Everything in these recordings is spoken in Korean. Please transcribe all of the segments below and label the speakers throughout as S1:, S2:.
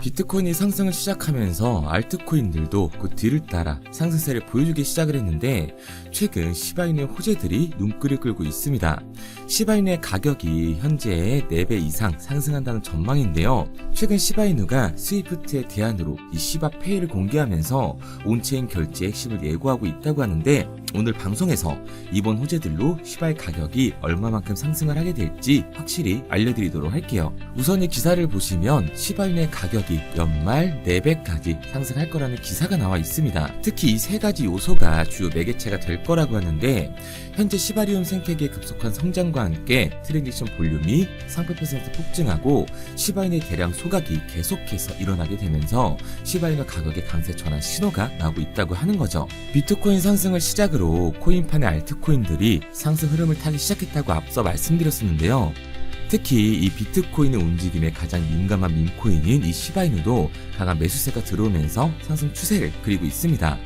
S1: 비트코인이 상승을 시작하면서 알트코인들도 그 뒤를 따라 상승세를 보여주기 시작을 했는데 최근 시바이누 호재들이 눈길을 끌고 있습니다. 시바이누의 가격이 현재 4배 이상 상승한다는 전망인데요. 최근 시바이누가 스위프트의 대안으로 이 시바페이를 공개하면서 온체인 결제 핵심을 예고하고 있다고 하는데 오늘 방송에서 이번 호재들로 시바의 가격이 얼마만큼 상승을 하게 될지 확실히 알려드리도록 할게요. 우선 이 기사를 보시면 시바이누의 가격이 연말 4배까지 상승할 거라는 기사가 나와 있습니다. 특히 이 세 가지 요소가 주요 매개체가 될 거라고 하는데 현재 시바리움 생태계의 급속한 성장과 함께 트랜지션 볼륨이 300% 폭증하고 시바이누의 대량 소각이 계속해서 일어나게 되면서 시바이누 가격의 강세 전환 신호가 나오고 있다고 하는 거죠. 비트코인 상승을 시작으로 코인판의 알트코인들이 상승 흐름을 타기 시작했다고 앞서 말씀드렸었는데요. 특히 이 비트코인의 움직임에 가장 민감한 밈코인인 이 시바이누도 강한 매수세가 들어오면서 상승 추세를 그리고 있습니다.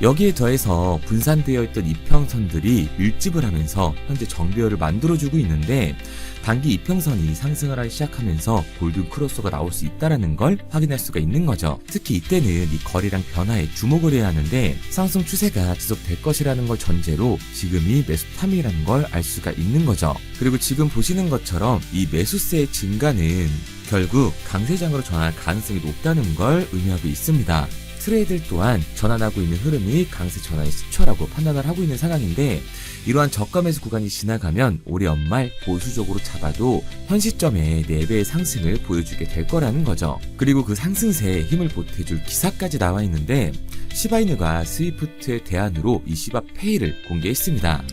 S1: 여기에 더해서 분산되어 있던 이평선들이 밀집을 하면서 현재 정배열을 만들어주고 있는데 단기 이평선이 상승을 하기 시작하면서 골든 크로스가 나올 수 있다는 걸 확인할 수가 있는 거죠. 특히 이때는 이 거래량 변화에 주목을 해야 하는데 상승 추세가 지속될 것이라는 걸 전제로 지금이 매수 타임이라는 걸 알 수가 있는 거죠. 그리고 지금 보시는 것처럼 이 매수세의 증가는 결국 강세장으로 전환할 가능성이 높다는 걸 의미하고 있습니다. 트레이들 또한 전환하고 있는 흐름이 강세 전환의 시초라고 판단을 하고 있는 상황인데 이러한 저가 매수 구간이 지나가면 올해 연말 보수적으로 잡아도 현 시점에 4배의 상승을 보여주게 될 거라는 거죠. 그리고 그 상승세에 힘을 보태줄 기사까지 나와 있는데 시바이누가 스위프트의 대안으로 이 시바페이를 공개했습니다.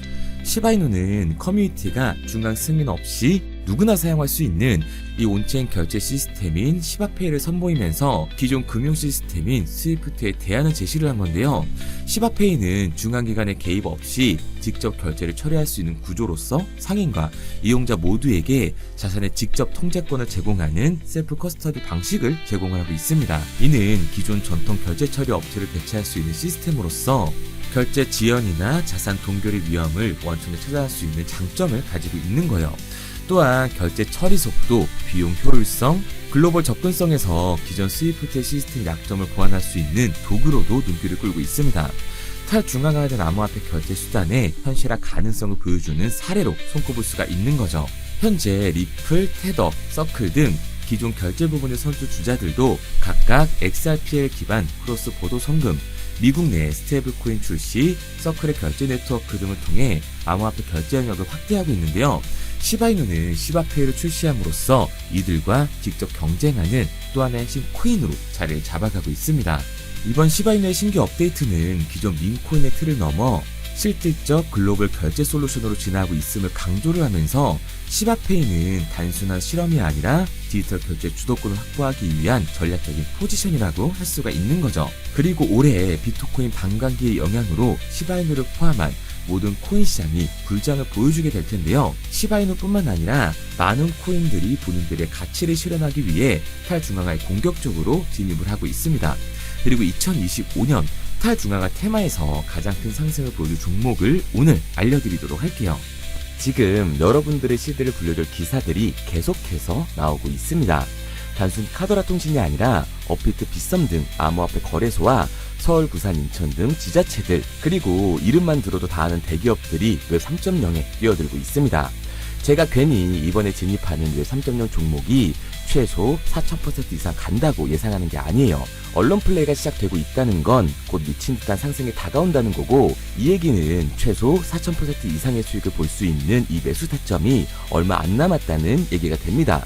S1: 시바이누는 커뮤니티가 중간 승인 없이 누구나 사용할 수 있는 이 온체인 결제 시스템인 시바페이를 선보이면서 기존 금융 시스템인 스위프트의 대안을 제시를 한 건데요. 시바페이는 중앙기관의 개입 없이 직접 결제를 처리할 수 있는 구조로서 상인과 이용자 모두에게 자산의 직접 통제권을 제공하는 셀프 커스터디 방식을 제공하고 있습니다. 이는 기존 전통 결제 처리 업체를 대체할 수 있는 시스템으로서 결제 지연이나 자산 동결의 위험을 원천에 차단할 수 있는 장점을 가지고 있는 거예요. 또한 결제 처리 속도, 비용 효율성, 글로벌 접근성에서 기존 스위프트의 시스템 약점을 보완할 수 있는 도구로도 눈길을 끌고 있습니다. 탈중앙화된 암호화폐 결제 수단의 현실화 가능성을 보여주는 사례로 손꼽을 수가 있는 거죠. 현재 리플, 테더, 서클 등 기존 결제 부분의 선두 주자들도 각각 XRPL 기반 크로스 보도 송금, 미국 내 스테이블코인 출시, 서클의 결제 네트워크 등을 통해 암호화폐 결제 영역을 확대하고 있는데요. 시바이누는 시바페이를 출시함으로써 이들과 직접 경쟁하는 또 하나의 핵심 코인으로 자리를 잡아가고 있습니다. 이번 시바이누의 신규 업데이트는 기존 밈코인의 틀을 넘어 실질적 글로벌 결제 솔루션으로 진화하고 있음을 강조를 하면서 시바페이는 단순한 실험이 아니라 디지털 결제 주도권을 확보하기 위한 전략적인 포지션이라고 할 수가 있는 거죠. 그리고 올해 비트코인 반감기의 영향으로 시바이누를 포함한 모든 코인 시장이 불장을 보여주게 될 텐데요. 시바이누뿐만 아니라 많은 코인들이 본인들의 가치를 실현하기 위해 탈중앙화에 공격적으로 진입을 하고 있습니다. 그리고 2025년 탈중앙화 테마에서 가장 큰 상승을 보여줄 종목을 오늘 알려드리도록 할게요. 지금 여러분들의 시대를 불려줄 기사들이 계속해서 나오고 있습니다. 단순 카더라 통신이 아니라 업비트 빗썸 등 암호화폐 거래소와 서울, 부산, 인천 등 지자체들 그리고 이름만 들어도 다 아는 대기업들이 웹 3.0에 뛰어들고 있습니다. 제가 괜히 이번에 진입하는 웹 3.0 종목이 최소 4000% 이상 간다고 예상하는 게 아니에요. 언론 플레이가 시작되고 있다는 건 곧 미친 듯한 상승이 다가온다는 거고 이 얘기는 최소 4000% 이상의 수익을 볼 수 있는 이 매수 타점이 얼마 안 남았다는 얘기가 됩니다.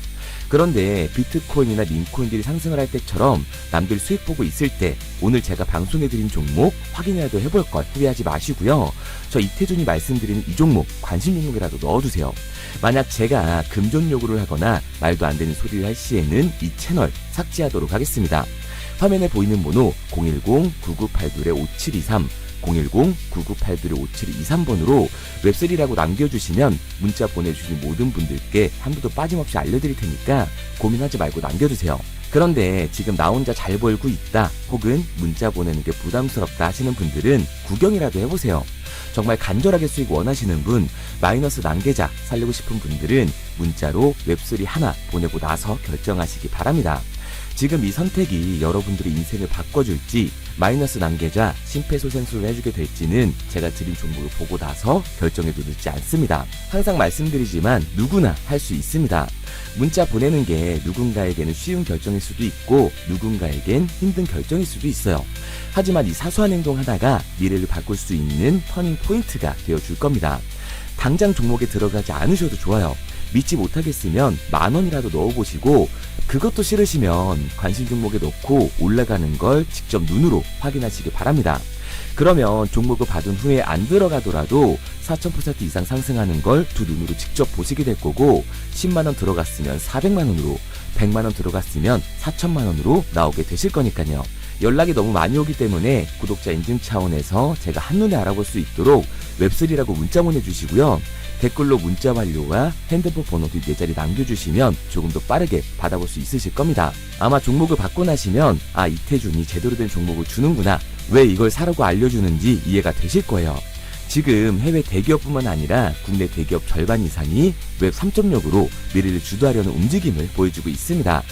S1: 그런데 비트코인이나 밈코인들이 상승을 할 때처럼 남들 수익 보고 있을 때 오늘 제가 방송해드린 종목 확인이라도 해볼 걸 후회하지 마시고요. 저 이태준이 말씀드리는 이 종목 관심 종목이라도 넣어두세요. 만약 제가 금전 요구를 하거나 말도 안 되는 소리를 할 시에는 이 채널 삭제하도록 하겠습니다. 화면에 보이는 번호 010-9982-5723 010-9982-5723번으로 웹3라고 남겨주시면 문자 보내주신 모든 분들께 한 분도 빠짐없이 알려드릴 테니까 고민하지 말고 남겨주세요. 그런데 지금 나 혼자 잘 벌고 있다 혹은 문자 보내는 게 부담스럽다 하시는 분들은 구경이라도 해보세요. 정말 간절하게 수익 원하시는 분, 마이너스 난계자 살리고 싶은 분들은 문자로 웹3 하나 보내고 나서 결정하시기 바랍니다. 지금 이 선택이 여러분들의 인생을 바꿔줄지 마이너스 난계좌 심폐소생술을 해주게 될지는 제가 드린 종목을 보고 나서 결정해도 늦지 않습니다. 항상 말씀드리지만 누구나 할 수 있습니다. 문자 보내는 게 누군가에게는 쉬운 결정일 수도 있고 누군가에겐 힘든 결정일 수도 있어요. 하지만 이 사소한 행동 하나가 미래를 바꿀 수 있는 터닝 포인트가 되어줄 겁니다. 당장 종목에 들어가지 않으셔도 좋아요. 믿지 못하겠으면 10,000원이라도 넣어보시고 그것도 싫으시면 관심 종목에 넣고 올라가는 걸 직접 눈으로 확인하시기 바랍니다. 그러면 종목을 받은 후에 안 들어가더라도 4,000% 이상 상승하는 걸 두 눈으로 직접 보시게 될 거고 10만원 들어갔으면 400만원으로 100만원 들어갔으면 4천만원으로 나오게 되실 거니까요. 연락이 너무 많이 오기 때문에 구독자 인증 차원에서 제가 한눈에 알아볼 수 있도록 웹3라고 문자 보내주시고요. 댓글로 문자 완료와 핸드폰 번호 뒤 4자리 남겨주시면 조금 더 빠르게 받아볼 수 있으실 겁니다. 아마 종목을 받고 나시면 이태준이 제대로 된 종목을 주는구나, 왜 이걸 사라고 알려주는지 이해가 되실 거예요. 지금 해외 대기업뿐만 아니라 국내 대기업 절반 이상이 웹 3.0으로 미래를 주도하려는 움직임을 보여주고 있습니다.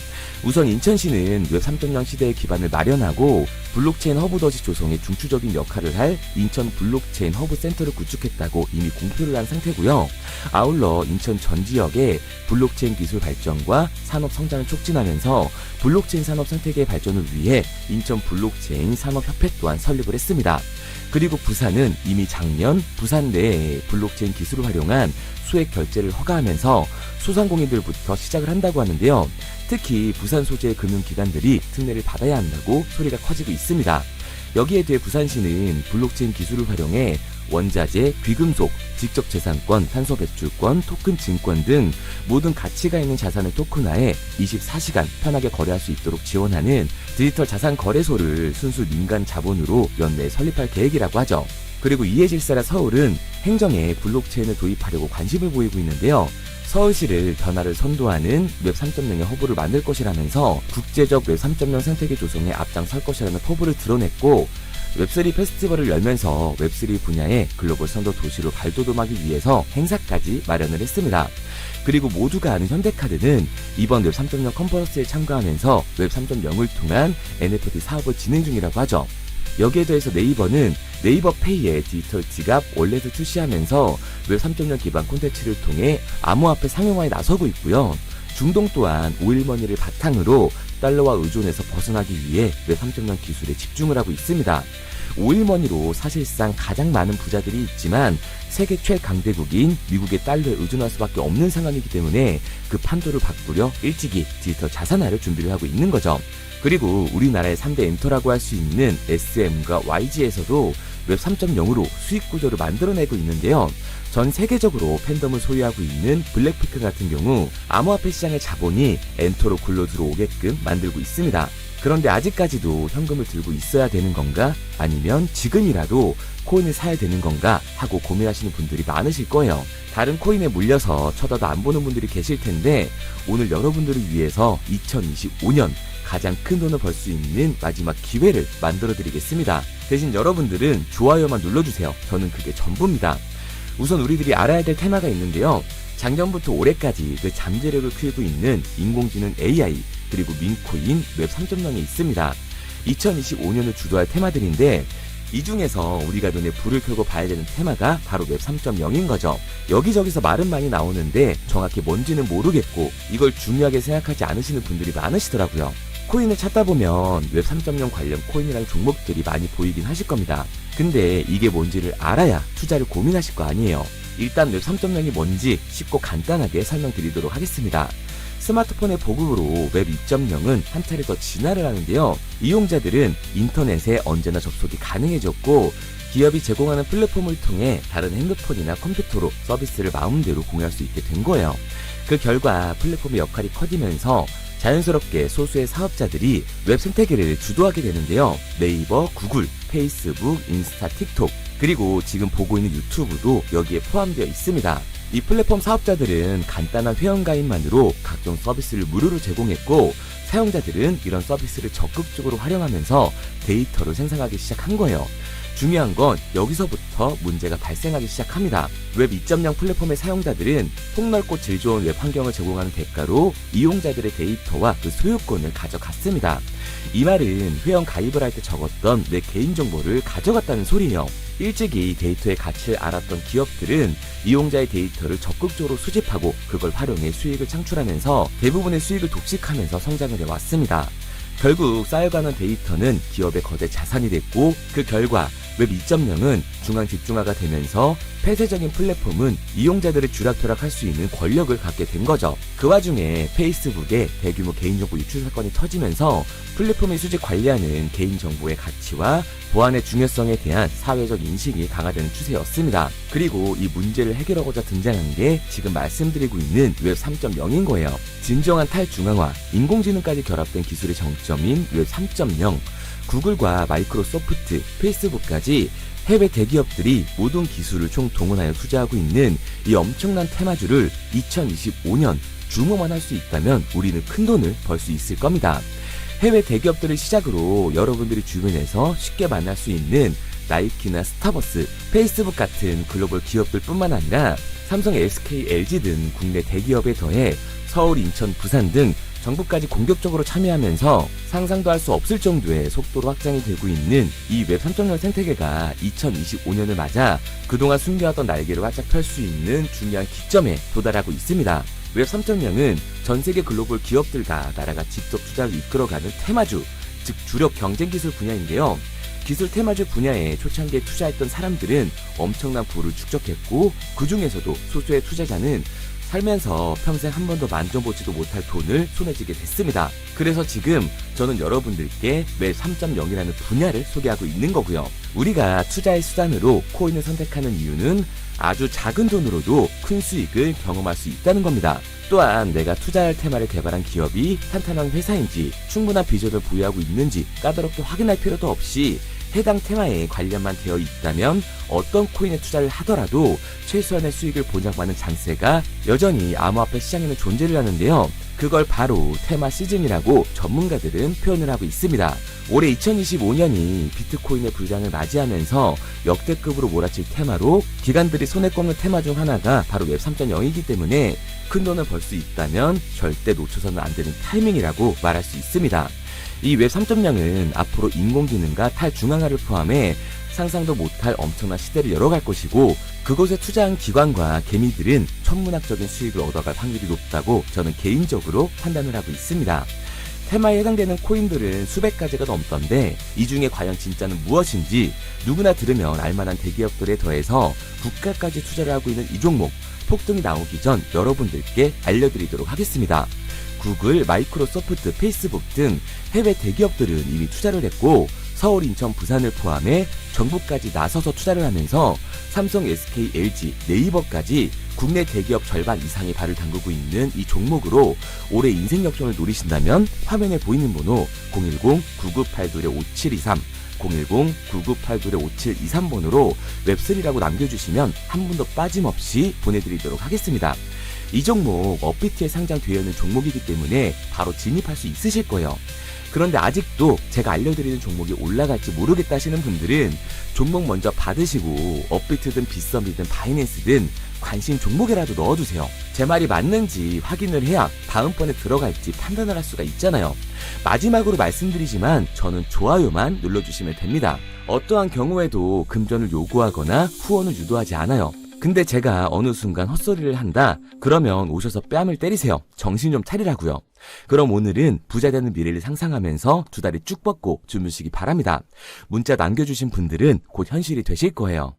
S1: 우선 인천시는 웹 3.0 시대의 기반을 마련하고 블록체인 허브 덫이 조성에 중추적인 역할을 할 인천 블록체인 허브 센터를 구축했다고 이미 공표를 한 상태고요. 아울러 인천 전 지역의 블록체인 기술 발전과 산업 성장을 촉진하면서 블록체인 산업 생태계의 발전을 위해 인천 블록체인 산업협회 또한 설립을 했습니다. 그리고 부산은 이미 작년 부산 내에 블록체인 기술을 활용한 수액 결제를 허가하면서 소상공인들부터 시작을 한다고 하는데요. 특히 부산 소재의 금융기관들이 특례를 받아야 한다고 소리가 커지고 있습니다. 여기에 대해 부산시는 블록체인 기술을 활용해 원자재, 귀금속, 지적재산권, 탄소배출권, 토큰 증권 등 모든 가치가 있는 자산을 토큰화해 24시간 편하게 거래할 수 있도록 지원하는 디지털 자산 거래소를 순수 민간 자본으로 연내에 설립할 계획이라고 하죠. 그리고 이에 질세라 서울은 행정에 블록체인을 도입하려고 관심을 보이고 있는데요. 서울시를 변화를 선도하는 웹 3.0의 허브를 만들 것이라면서 국제적 웹 3.0 생태계 조성에 앞장설 것이라는 포부를 드러냈고, 웹3 페스티벌을 열면서 웹3 분야의 글로벌 선도 도시로 발돋움하기 위해서 행사까지 마련을 했습니다. 그리고 모두가 아는 현대카드는 이번 웹 3.0 컨퍼런스에 참가하면서 웹 3.0을 통한 NFT 사업을 진행 중이라고 하죠. 여기에 더해서 네이버는 네이버 페이의 디지털 지갑 월렛을 출시하면서 웹 3.0 기반 콘텐츠를 통해 암호화폐 상용화에 나서고 있고요. 중동 또한 오일머니를 바탕으로 달러와 의존에서 벗어나기 위해 웹 3.0 기술에 집중을 하고 있습니다. 오일머니로 사실상 가장 많은 부자들이 있지만 세계 최강대국인 미국의 달러에 의존할 수밖에 없는 상황이기 때문에 그 판도를 바꾸려 일찍이 디지털 자산화를 준비를 하고 있는 거죠. 그리고 우리나라의 3대 엔터라고 할 수 있는 SM과 YG에서도 웹 3.0으로 수익 구조를 만들어내고 있는데요. 전 세계적으로 팬덤을 소유하고 있는 블랙피크 같은 경우 암호화폐 시장의 자본이 엔터로 굴러 들어오게끔 만들고 있습니다. 그런데 아직까지도 현금을 들고 있어야 되는 건가? 아니면 지금이라도 코인을 사야 되는 건가? 하고 고민하시는 분들이 많으실 거예요. 다른 코인에 물려서 쳐다도 안 보는 분들이 계실 텐데 오늘 여러분들을 위해서 2025년 가장 큰 돈을 벌 수 있는 마지막 기회를 만들어 드리겠습니다. 대신 여러분들은 좋아요만 눌러주세요. 저는 그게 전부입니다. 우선 우리들이 알아야 될 테마가 있는데요. 작년부터 올해까지 그 잠재력을 키우고 있는 인공지능 AI 그리고 민코인 웹 3.0이 있습니다. 2025년을 주도할 테마들인데 이 중에서 우리가 눈에 불을 켜고 봐야 되는 테마가 바로 웹 3.0인 거죠. 여기저기서 말은 많이 나오는데 정확히 뭔지는 모르겠고 이걸 중요하게 생각하지 않으시는 분들이 많으시더라고요. 코인을 찾다 보면 웹 3.0 관련 코인이라는 종목들이 많이 보이긴 하실 겁니다. 근데 이게 뭔지를 알아야 투자를 고민하실 거 아니에요. 일단 웹 3.0이 뭔지 쉽고 간단하게 설명드리도록 하겠습니다. 스마트폰의 보급으로 웹 2.0은 한 차례 더 진화를 하는데요. 이용자들은 인터넷에 언제나 접속이 가능해졌고 기업이 제공하는 플랫폼을 통해 다른 핸드폰이나 컴퓨터로 서비스를 마음대로 공유할 수 있게 된 거예요. 그 결과 플랫폼의 역할이 커지면서 자연스럽게 소수의 사업자들이 웹 생태계를 주도하게 되는데요. 네이버, 구글, 페이스북, 인스타, 틱톡, 그리고 지금 보고 있는 유튜브도 여기에 포함되어 있습니다. 이 플랫폼 사업자들은 간단한 회원가입만으로 각종 서비스를 무료로 제공했고 사용자들은 이런 서비스를 적극적으로 활용하면서 데이터를 생성하기 시작한 거예요. 중요한 건 여기서부터 문제가 발생하기 시작합니다. 웹 2.0 플랫폼의 사용자들은 폭넓고 질 좋은 웹 환경을 제공하는 대가로 이용자들의 데이터와 그 소유권을 가져갔습니다. 이 말은 회원 가입을 할 때 적었던 내 개인정보를 가져갔다는 소리예요. 일찍이 데이터의 가치를 알았던 기업들은 이용자의 데이터를 적극적으로 수집하고 그걸 활용해 수익을 창출하면서 대부분의 수익을 독식하면서 성장을 해왔습니다. 결국 쌓여가는 데이터는 기업의 거대 자산이 됐고 그 결과 웹 2.0은 중앙 집중화가 되면서 폐쇄적인 플랫폼은 이용자들의 쥐락펴락할 수 있는 권력을 갖게 된 거죠. 그 와중에 페이스북에 대규모 개인정보 유출 사건이 터지면서 플랫폼의 수집 관리하는 개인정보의 가치와 보안의 중요성에 대한 사회적 인식이 강화되는 추세였습니다. 그리고 이 문제를 해결하고자 등장한 게 지금 말씀드리고 있는 웹 3.0인 거예요. 진정한 탈중앙화, 인공지능까지 결합된 기술의 정점인 웹 3.0, 구글과 마이크로소프트, 페이스북까지 해외 대기업들이 모든 기술을 총동원하여 투자하고 있는 이 엄청난 테마주를 2025년 주목만 할 수 있다면 우리는 큰 돈을 벌 수 있을 겁니다. 해외 대기업들을 시작으로 여러분들이 주변에서 쉽게 만날 수 있는 나이키나 스타버스, 페이스북 같은 글로벌 기업들 뿐만 아니라 삼성, SK, LG 등 국내 대기업에 더해 서울, 인천, 부산 등 정부까지 공격적으로 참여하면서 상상도 할 수 없을 정도의 속도로 확장이 되고 있는 이 웹 3.0 생태계가 2025년을 맞아 그동안 숨겨왔던 날개를 활짝 펼 수 있는 중요한 기점에 도달하고 있습니다. 웹 3.0은 전 세계 글로벌 기업들과 나라가 직접 투자를 이끌어가는 테마주, 즉 주력 경쟁기술 분야인데요. 기술 테마주 분야에 초창기에 투자했던 사람들은 엄청난 부를 축적했고 그 중에서도 소수의 투자자는 살면서 평생 한 번도 만져보지도 못할 돈을 손에 쥐게 됐습니다. 그래서 지금 저는 여러분들께 웹 3.0이라는 분야를 소개하고 있는 거고요. 우리가 투자의 수단으로 코인을 선택하는 이유는 아주 작은 돈으로도 큰 수익을 경험할 수 있다는 겁니다. 또한 내가 투자할 테마를 개발한 기업이 탄탄한 회사인지 충분한 비전을 보유하고 있는지 까다롭게 확인할 필요도 없이 해당 테마에 관련만 되어 있다면 어떤 코인에 투자를 하더라도 최소한의 수익을 보장받는 장세가 여전히 암호화폐 시장에는 존재를 하는데요. 그걸 바로 테마 시즌이라고 전문가들은 표현을 하고 있습니다. 올해 2025년이 비트코인의 불장을 맞이하면서 역대급으로 몰아칠 테마로 기관들이 손에 꼽는 테마 중 하나가 바로 웹 3.0이기 때문에 큰 돈을 벌 수 있다면 절대 놓쳐서는 안 되는 타이밍이라고 말할 수 있습니다. 이 웹 3.0은 앞으로 인공지능과 탈중앙화를 포함해 상상도 못할 엄청난 시대를 열어갈 것이고 그곳에 투자한 기관과 개미들은 천문학적인 수익을 얻어갈 확률이 높다고 저는 개인적으로 판단을 하고 있습니다. 테마에 해당되는 코인들은 수백 가지가 넘던데 이 중에 과연 진짜는 무엇인지 누구나 들으면 알만한 대기업들에 더해서 국가까지 투자를 하고 있는 이 종목 폭등이 나오기 전 여러분들께 알려드리도록 하겠습니다. 구글, 마이크로소프트, 페이스북 등 해외 대기업들은 이미 투자를 했고 서울, 인천, 부산을 포함해 정부까지 나서서 투자를 하면서 삼성, SK, LG, 네이버까지 국내 대기업 절반 이상의 발을 담그고 있는 이 종목으로 올해 인생 역전을 노리신다면 화면에 보이는 번호 010-9982-5723 010-9982-5723번으로 웹3라고 남겨주시면 한 분도 빠짐없이 보내드리도록 하겠습니다. 이 종목 업비트에 상장되어 있는 종목이기 때문에 바로 진입할 수 있으실 거예요. 그런데 아직도 제가 알려드리는 종목이 올라갈지 모르겠다 하시는 분들은 종목 먼저 받으시고 업비트든 빗썸이든 바이낸스든 관심 종목이라도 넣어두세요. 제 말이 맞는지 확인을 해야 다음번에 들어갈지 판단을 할 수가 있잖아요. 마지막으로 말씀드리지만 저는 좋아요만 눌러주시면 됩니다. 어떠한 경우에도 금전을 요구하거나 후원을 유도하지 않아요. 근데 제가 어느 순간 헛소리를 한다? 그러면 오셔서 뺨을 때리세요. 정신 좀 차리라고요. 그럼 오늘은 부자되는 미래를 상상하면서 두 다리 쭉 뻗고 주무시기 바랍니다. 문자 남겨주신 분들은 곧 현실이 되실 거예요.